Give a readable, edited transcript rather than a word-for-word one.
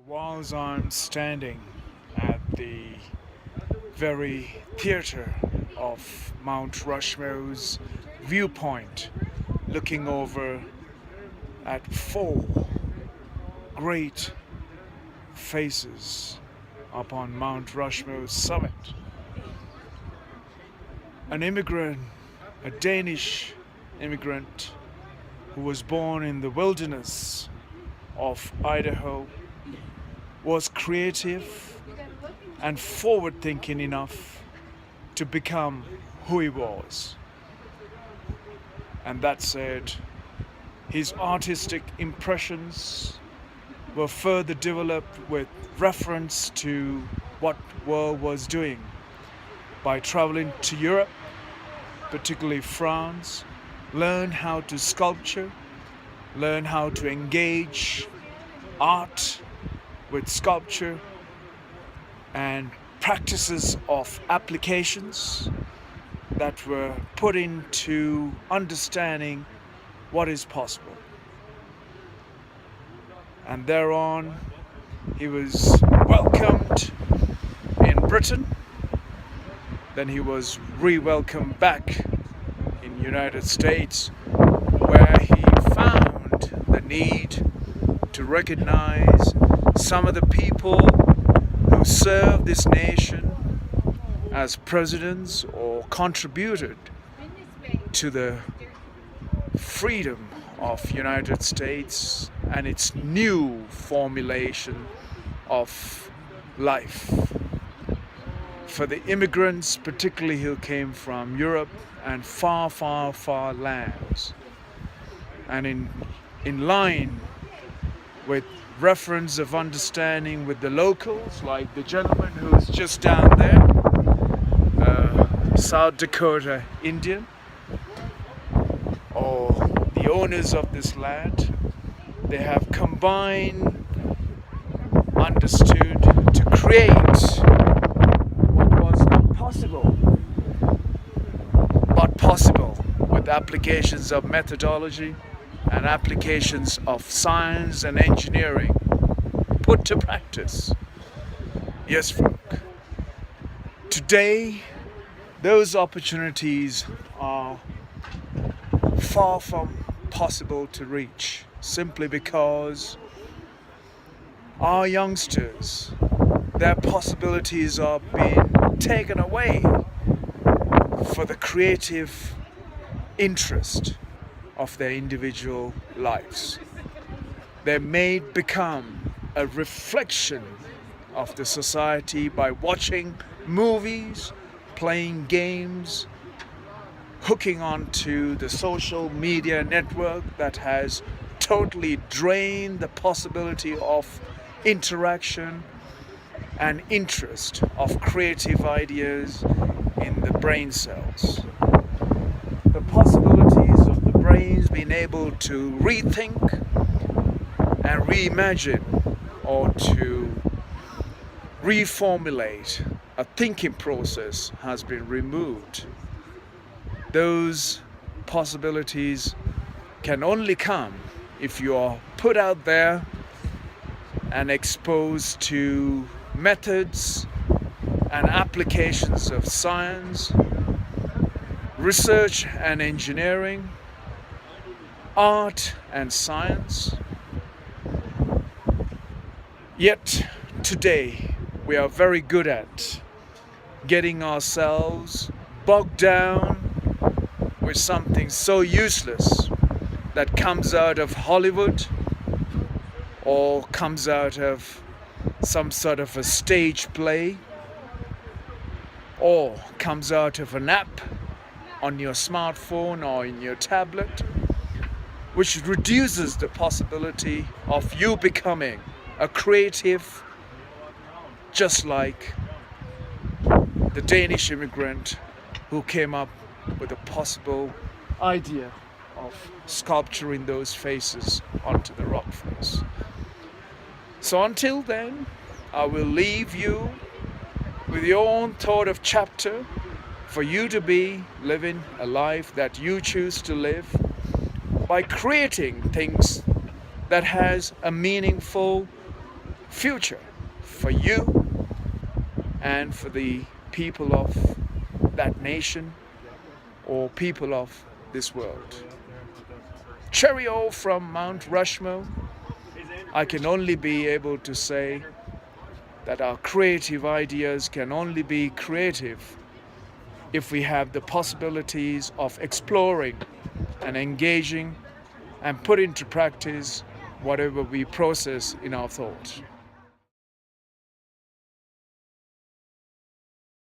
Whilst I'm standing at the very theatre of Mount Rushmore's viewpoint, looking over at four great faces upon Mount Rushmore's summit. An immigrant, a Danish immigrant who was born in the wilderness of Idaho, was creative and forward thinking enough to become who he was. And that said, his artistic impressions were further developed with reference to what world was doing by traveling to Europe, particularly France, learn how to sculpture, learn how to engage art with sculpture and practices of applications that were put into understanding what is possible. And thereon, he was welcomed in Britain. Then he was re-welcomed back in the United States, where he found the need to recognize some of the people who served this nation as presidents or contributed to the freedom of United States and its new formulation of life. For the immigrants, particularly who came from Europe and far, far, far lands, and in line with reference of understanding with the locals, like the gentleman who's just down there, South Dakota Indian, or the owners of this land, they have combined, understood to create what was not possible, but possible with applications of methodology and applications of science and engineering put to practice. Yes, folk. Today, those opportunities are far from possible to reach, simply because our youngsters, their possibilities are being taken away for the creative interest of their individual lives. They may become a reflection of the society by watching movies, playing games, hooking onto the social media network that has totally drained the possibility of interaction and interest of creative ideas in the brain cells. The possibilities of the brains being able to rethink and reimagine or to reformulate a thinking process has been removed. Those possibilities can only come if you are put out there and exposed to methods and applications of science, research and engineering, art and science. Yet today we are very good at getting ourselves bogged down with something so useless that comes out of Hollywood or comes out of some sort of a stage play or comes out of an app on your smartphone or in your tablet, which reduces the possibility of you becoming a creative, just like the Danish immigrant who came up with a possible idea of sculpturing those faces onto the rock face. So until then, I will leave you with your own thought of chapter for you to be living a life that you choose to live by creating things that has a meaningful future for you and for the people of that nation or people of this world. Cheerio from Mount Rushmore. I can only be able to say that our creative ideas can only be creative if we have the possibilities of exploring and engaging and put into practice whatever we process in our thoughts.